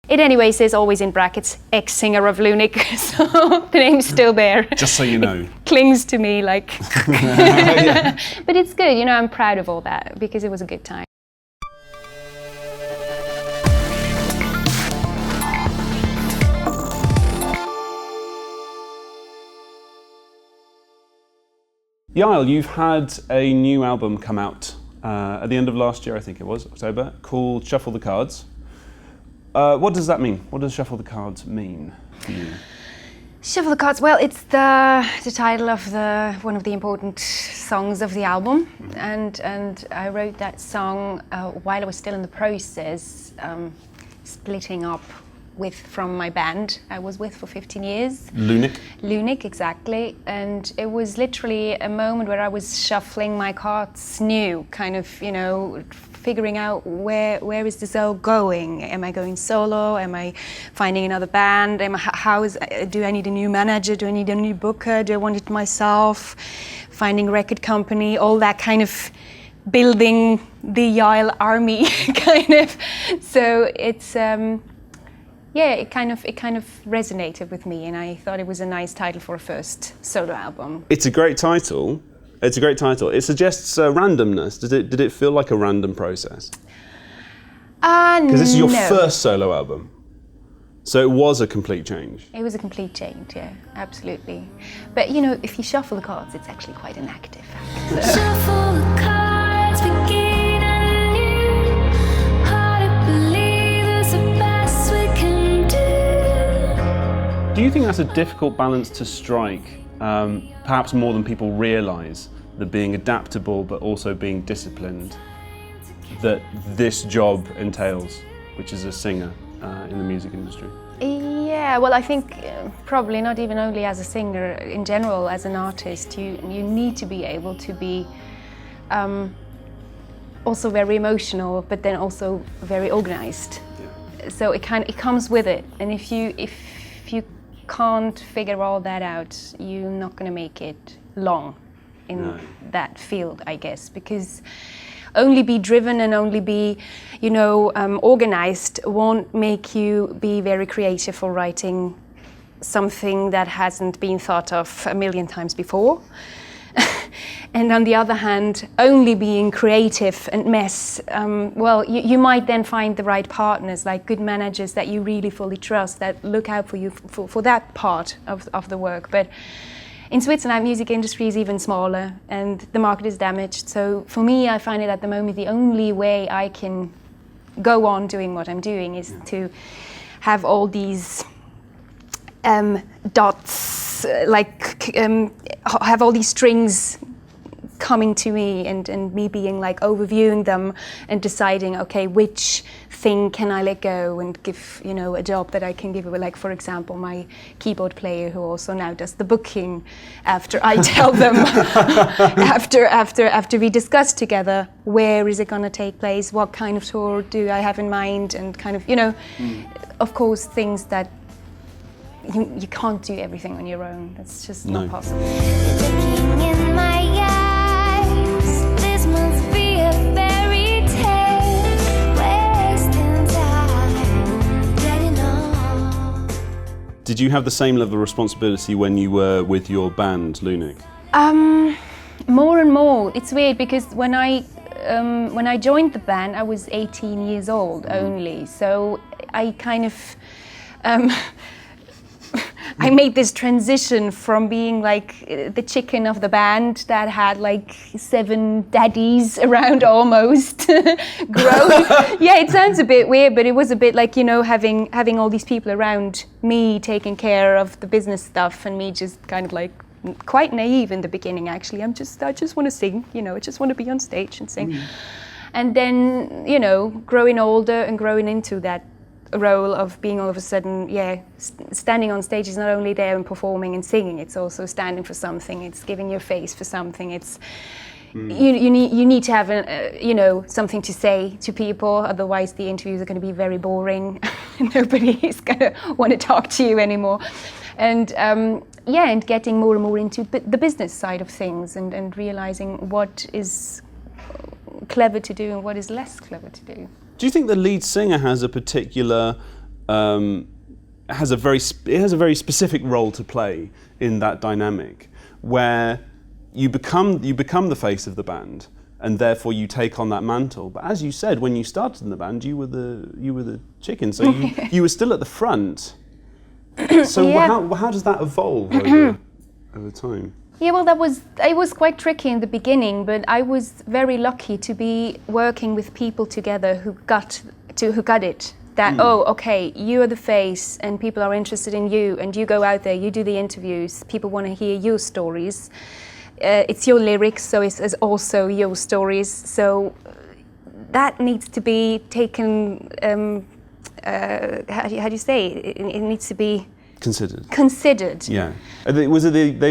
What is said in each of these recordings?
It anyway says always in brackets, ex-singer of Lunik, so the name's still there. Just so you know. Clings to me like... Yeah. But it's good, you know, I'm proud of all that because it was a good time. Jael, you've had a new album come out at the end of last year, I think it was, October, called Shuffle the Cards. What does that mean? What does Shuffle the Cards mean for you? Shuffle the Cards, well, it's the title of one of the important songs of the album, and I wrote that song while I was still in the process, splitting up from my band I was with for 15 years. Lunik? Lunik, exactly. And it was literally a moment where I was shuffling my cards new, kind of, you know, figuring out where is this all going? Am I going solo? Am I finding another band? Do I need a new manager? Do I need a new booker? Do I want it myself? Finding a record company, all that kind of building the Jael army, kind of. So it's, yeah, it kind of resonated with me, and I thought it was a nice title for a first solo album. It's a great title. It's a great title. It suggests randomness. Did it feel like a random process? Because this is your first solo album, so it was a complete change. It was a complete change, yeah, absolutely. But you know, if you shuffle the cards, it's actually quite an active act. So. Shuffle the cards, begin anew. Hard to believe it's the best we can do. Do you think that's a difficult balance to strike? Perhaps more than people realise, that being adaptable but also being disciplined, that this job entails, which is a singer in the music industry? Yeah, well, I think probably not even only as a singer, in general, as an artist, you need to be able to be also very emotional, but then also very organised. Yeah. So it comes with it, and if you can't figure all that out, you're not going to make it long in that field, I guess, because only be driven and only be, you know, organized won't make you be very creative for writing something that hasn't been thought of a million times before. And on the other hand, only being creative and well, you might then find the right partners, like good managers that you really fully trust, that look out for you for that part of the work. But in Switzerland, music industry is even smaller and the market is damaged. So for me, I find it at the moment the only way I can go on doing what I'm doing is to have all these dots, have all these strings coming to me and me being like overviewing them and deciding, okay, which thing can I let go and give, you know, a job that I can give away. Like, for example, my keyboard player who also now does the booking after I tell them, after we discuss together, where is it going to take place, what kind of tour do I have in mind, and kind of, you know, of course, things that you can't do everything on your own. That's just not possible. Looking in my eyes, this must be a fairy tale. Wasting time, getting on. Did you have the same level of responsibility when you were with your band, Lunik? More and more. It's weird because when I joined the band, I was 18 years old only. So I kind of I made this transition from being like the chicken of the band that had like 7 daddies around almost grown. Yeah, it sounds a bit weird, but it was a bit like, you know, having all these people around me taking care of the business stuff and me just kind of like quite naive in the beginning actually. I just want to sing, you know, I just want to be on stage and sing. And then, you know, growing older and growing into that role of being all of a sudden, standing on stage is not only there and performing and singing, it's also standing for something, it's giving your face for something, it's you need to have you know, something to say to people, otherwise the interviews are going to be very boring. Nobody is going to want to talk to you anymore. And and getting more and more into the business side of things and realizing what is clever to do and what is less clever to do. Do you think the lead singer has a particular has a very specific role to play in that dynamic, where you become the face of the band, and therefore you take on that mantle. But as you said, when you started in the band, you were the chicken, so you were still at the front. So how does that evolve over time? Yeah, well, it was quite tricky in the beginning, but I was very lucky to be working with people together who got it. That, oh, okay, you are the face and people are interested in you, and you go out there, you do the interviews, people want to hear your stories. It's your lyrics, so it's also your stories. So that needs to be taken, how do you say it? It needs to be considered. Yeah. They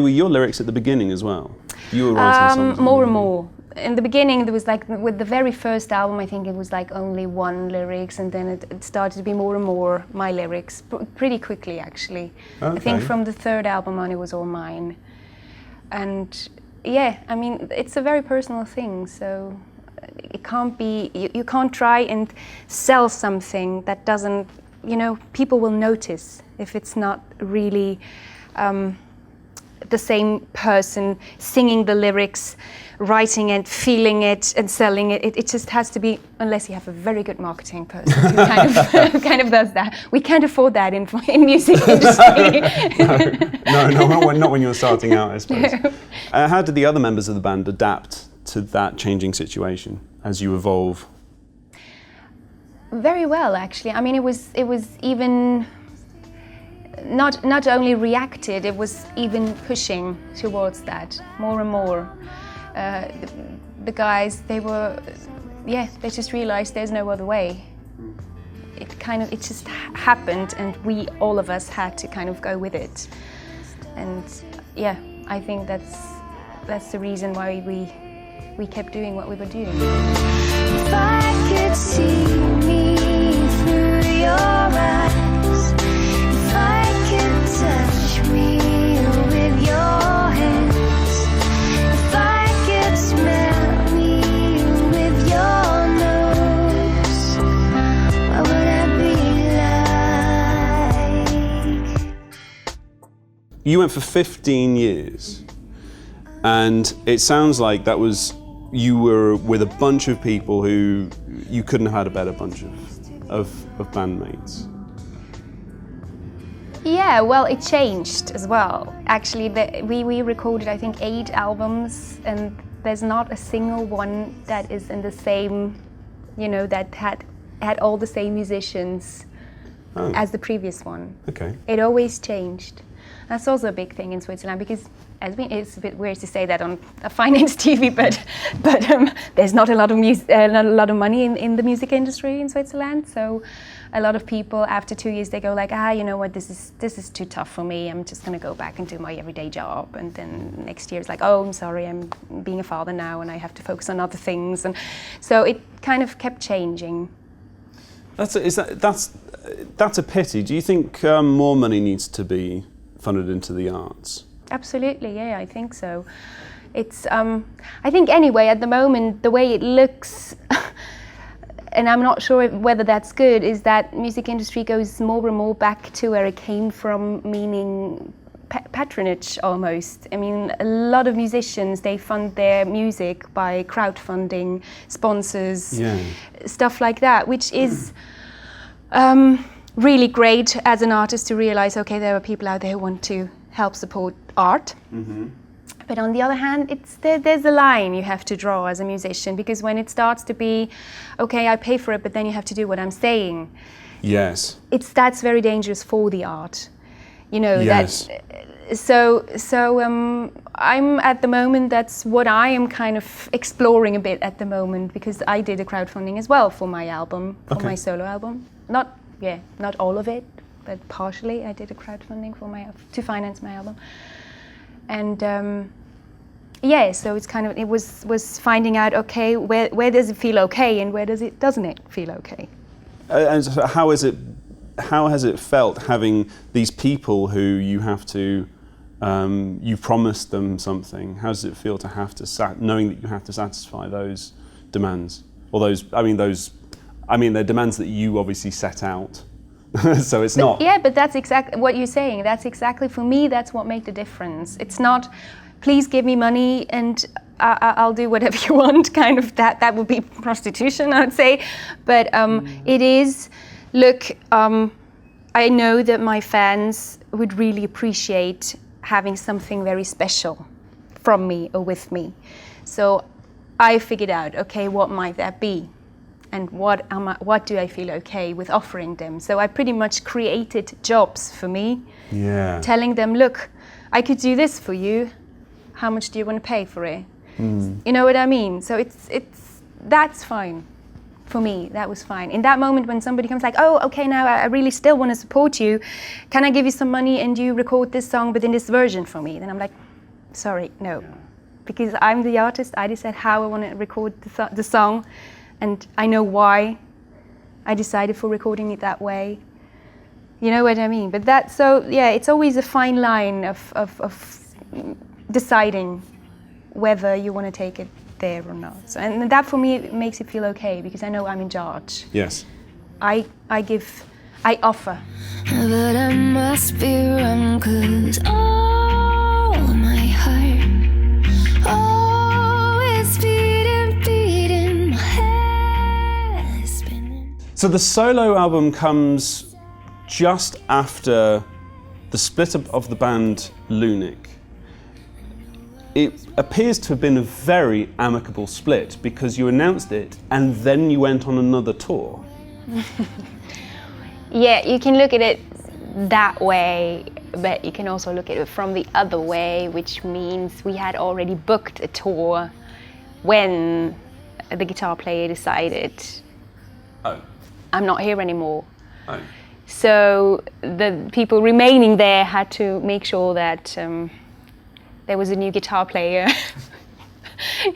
were your lyrics at the beginning as well? You were writing songs? More and more. In the beginning, there was like, with the very first album, I think it was like only one lyrics, and then it started to be more and more my lyrics, pretty quickly actually. Okay. I think from the third album on, it was all mine. And yeah, I mean, it's a very personal thing, so it can't be, you can't try and sell something that doesn't, people will notice if it's not really the same person singing the lyrics, writing it, feeling it, and selling it. It just has to be, unless you have a very good marketing person who kind of does that. We can't afford that in music industry. No, not when you're starting out, I suppose. No. How did the other members of the band adapt to that changing situation as you evolve? Very well, actually. I mean, it was even not only reacted, it was even pushing towards that more and more. The guys, they just realized there's no other way. It just happened, and all of us had to kind of go with it. And yeah, I think that's the reason why we kept doing what we were doing. If I could see me through your eyes, if I could touch me with your hands, if I could smell me with your nose, what would I be like? You went for 15 years, and it sounds like you were with a bunch of people who you couldn't have had a better bunch of bandmates. Yeah, well, it changed as well. Actually, we recorded, I think, 8 albums, and there's not a single one that is in the same, that had all the same musicians as the previous one. Okay. It always changed. That's also a big thing in Switzerland, because it's a bit weird to say that on a finance TV, but there's not a lot of money in the music industry in Switzerland. So a lot of people, after 2 years, they go like, you know what, this is too tough for me. I'm just going to go back and do my everyday job. And then next year it's like, oh, I'm sorry, I'm being a father now, and I have to focus on other things. And so it kind of kept changing. That's a pity. Do you think more money needs to be funded into the arts? Absolutely, yeah, I think so. It's, I think anyway, at the moment, the way it looks, and I'm not sure whether that's good, is that music industry goes more and more back to where it came from, meaning patronage almost. I mean, a lot of musicians, they fund their music by crowdfunding, sponsors, stuff like that, which is really great as an artist to realize, okay, there are people out there who want to help support art. Mm-hmm. But on the other hand, there's a line you have to draw as a musician, because when it starts to be, okay, I pay for it, but then you have to do what I'm saying. Yes. That's very dangerous for the art. Yes. So I'm at the moment, that's what I am kind of exploring a bit at the moment, because I did a crowdfunding as well for my album, for my solo album. Not all of it, but partially I did a crowdfunding to finance my album. And so it's kind of, it was finding out, okay, where does it feel okay, and where doesn't it feel okay? And so how has it felt having these people who you have to, you promised them something? How does it feel to have to knowing that you have to satisfy those demands, or they're demands that you obviously set out? So it's not. Yeah, but that's exactly what you're saying. That's exactly, for me, that's what made the difference. It's not, please give me money and I'll do whatever you want, kind of that would be prostitution, I would say. But it is, look, I know that my fans would really appreciate having something very special from me or with me. So I figured out, okay, what might that be? And what do I feel okay with offering them? So I pretty much created jobs for me, telling them, look, I could do this for you. How much do you want to pay for it? You know what I mean? So that's fine. For me, that was fine. In that moment when somebody comes like, oh, okay, now I really still want to support you. Can I give you some money and you record this song but in this version for me? Then I'm like, sorry, no. Because I'm the artist, I decide how I want to record the song, and I know why I decided for recording it that way. You know what I mean? But that's so, yeah, it's always a fine line of deciding whether you want to take it there or not. So, and that for me makes it feel okay, because I know I'm in charge. Yes. I offer. But I must be wrong, 'cause all my heart, oh, it's beating, my head is spinning. So the solo album comes just after the split up of the band Lunik. It appears to have been a very amicable split, because you announced it and then you went on another tour. Yeah, you can look at it that way, but you can also look at it from the other way, which means we had already booked a tour when the guitar player decided, Oh. I'm not here anymore. Oh. So the people remaining there had to make sure that there was a new guitar player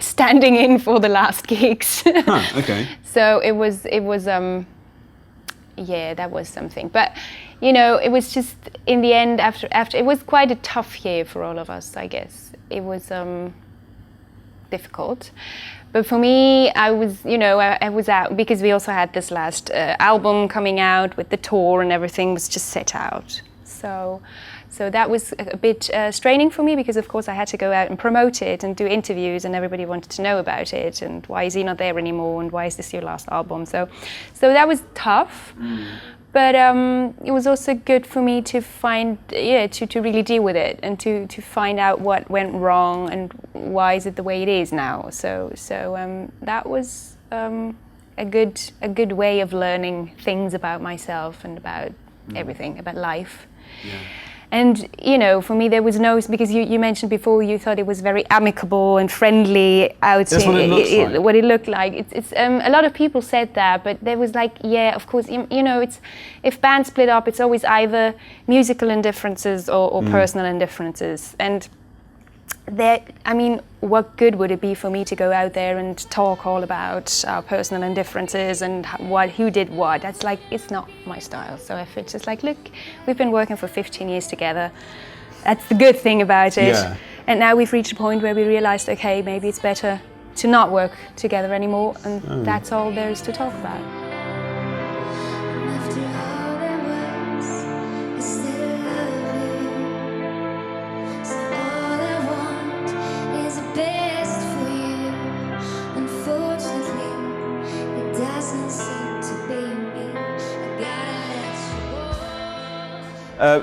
standing in for the last gigs. Huh, okay. So it was yeah, that was something. But you know, it was just in the end, after it was quite a tough year for all of us, I guess. It was difficult. But for me, I was, you know, I was out because we also had this last album coming out with the tour, and everything was just set out. So that was a bit straining for me, because of course I had to go out and promote it and do interviews, and everybody wanted to know about it, and why is he not there anymore, and why is this your last album? So that was tough. But it was also good for me to find, to really deal with it, and to find out what went wrong and why is it the way it is now. So that was a good way of learning things about myself and about everything, about life. Yeah. And you know, for me there was no, because you mentioned before you thought it was very amicable and friendly outing. That's what it looks like. What it looked like. It's a lot of people said that, but there was like, yeah, of course, you know, it's, if bands split up, it's always either musical indifferences or personal indifferences. And there, I mean, what good would it be for me to go out there and talk all about our personal indifferences and who did what? That's like, it's not my style. So if it's just like, look, we've been working for 15 years together. That's the good thing about it. Yeah. And now we've reached a point where we realized, okay, maybe it's better to not work together anymore. And that's all there is to talk about.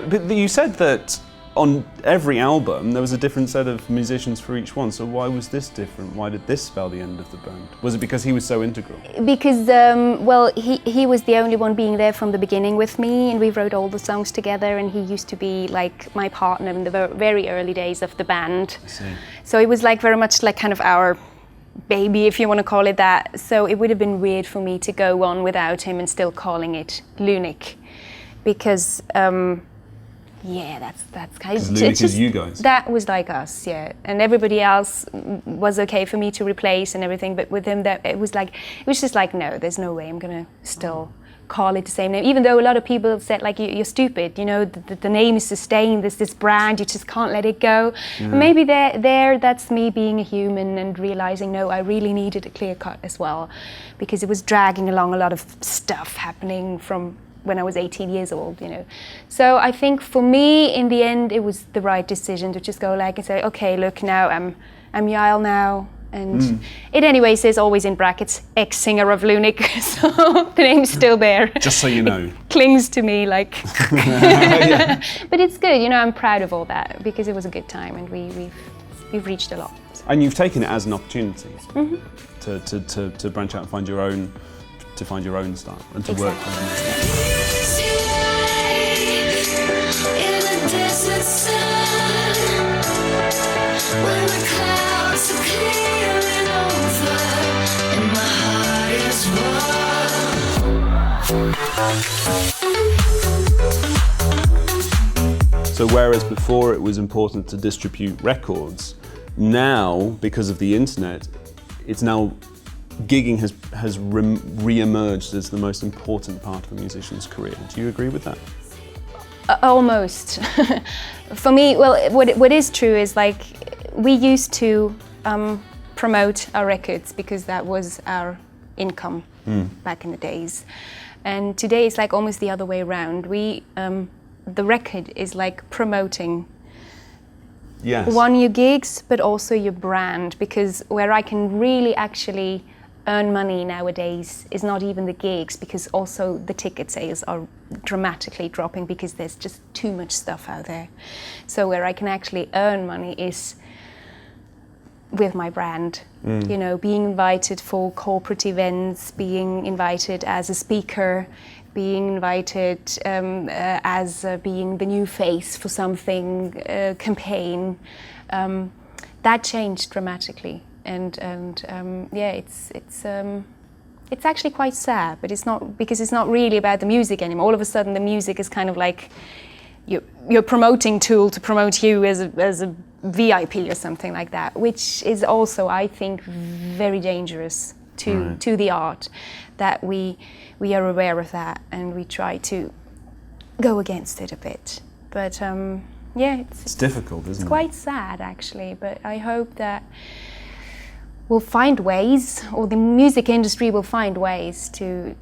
But you said that on every album there was a different set of musicians for each one, so why was this different? Why did this spell the end of the band? Was it because he was so integral? Because, well, he was the only one being there from the beginning with me, and we wrote all the songs together, and he used to be like my partner in the very early days of the band. I see. So it was like very much like kind of our baby, if you want to call it that. So it would have been weird for me to go on without him and still calling it Lunik. Because, yeah, that's kind of... Lunik is you guys. That was like us, yeah. And everybody else was okay for me to replace and everything, but with him, it was just like, no, there's no way I'm going to still call it the same name. Even though a lot of people said, like, you're stupid, you know, the name is sustained, there's this brand, you just can't let it go. Yeah. Maybe that's me being a human and realizing, no, I really needed a clear cut as well, because it was dragging along a lot of stuff happening from when I was 18 years old, you know. So I think for me, in the end, it was the right decision to just go like and say, okay, look, now I'm Jael now. And it anyway says always in brackets, ex-singer of Lunik, so the name's still there. Just so you know. It clings to me like... Yeah. But it's good, you know, I'm proud of all that because it was a good time and we've reached a lot. So. And you've taken it as an opportunity to branch out and find your own style and to work on So whereas before it was important to distribute records, now, because of the internet, it's now gigging has re-emerged as the most important part of a musician's career. Do you agree with that? Almost. For me, well, what is true is like we used to promote our records because that was our income back in the days. And today it's like almost the other way around. The record is like promoting your gigs, but also your brand, because where I can really actually earn money nowadays is not even the gigs, because also the ticket sales are dramatically dropping because there's just too much stuff out there. So where I can actually earn money is with my brand, you know, being invited for corporate events, being invited as a speaker, being invited as being the new face for something, campaign. That changed dramatically, and yeah, it's actually quite sad, but it's not, because it's not really about the music anymore. All of a sudden, the music is kind of like your promoting tool to promote you as a VIP or something like that, which is also, I think, very dangerous to the art, that we are aware of that and we try to go against it a bit. But yeah, it's difficult, isn't it? It's quite sad actually, but I hope that we'll find ways, or the music industry will find ways to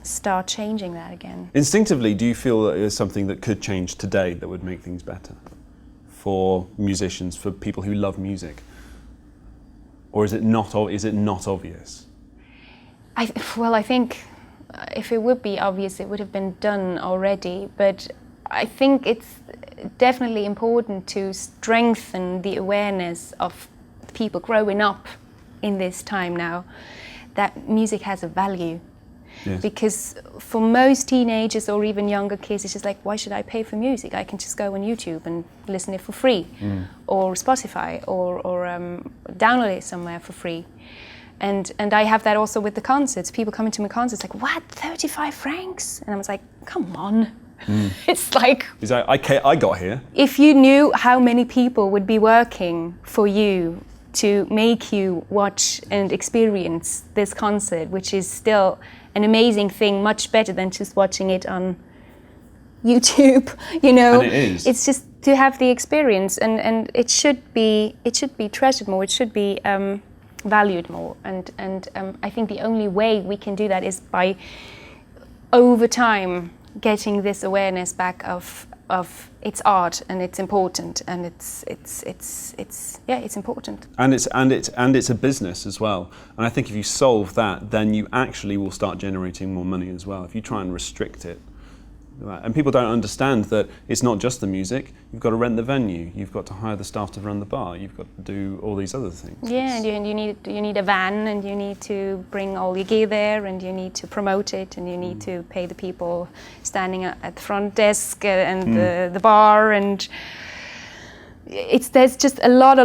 start changing that again. Instinctively, do you feel that there's something that could change today that would make things better for musicians, for people who love music? Or is it not obvious? I think if it would be obvious, it would have been done already. But I think it's definitely important to strengthen the awareness of people growing up in this time now, that music has a value. Yes. Because for most teenagers or even younger kids, it's just like, why should I pay for music? I can just go on YouTube and listen it for free, or Spotify, or download it somewhere for free. And I have that also with the concerts. People come into my concerts like, what, 35 francs? And I was like, come on. It's like... I got here. If you knew how many people would be working for you to make you watch and experience this concert, which is still an amazing thing, much better than just watching it on YouTube, you know. And it is. It's just to have the experience, and it should be treasured more. It should be valued more, and I think the only way we can do that is by, over time, getting this awareness back of it's art and it's important, and it's important. And it's a business as well. And I think if you solve that, then you actually will start generating more money as well. If you try and restrict it, and people don't understand that it's not just the music. You've got to rent the venue. You've got to hire the staff to run the bar. You've got to do all these other things. Yeah, and you need a van, and you need to bring all your gear there, and you need to promote it, and you need to pay the people standing at the front desk and the bar, and there's just a lot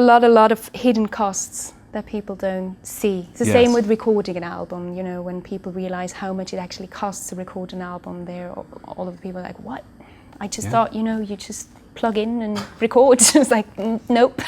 of hidden costs that people don't see. It's the same with recording an album, you know, when people realize how much it actually costs to record an album, all of the people are like, what? I just thought, you know, you just plug in and record. It's like, nope.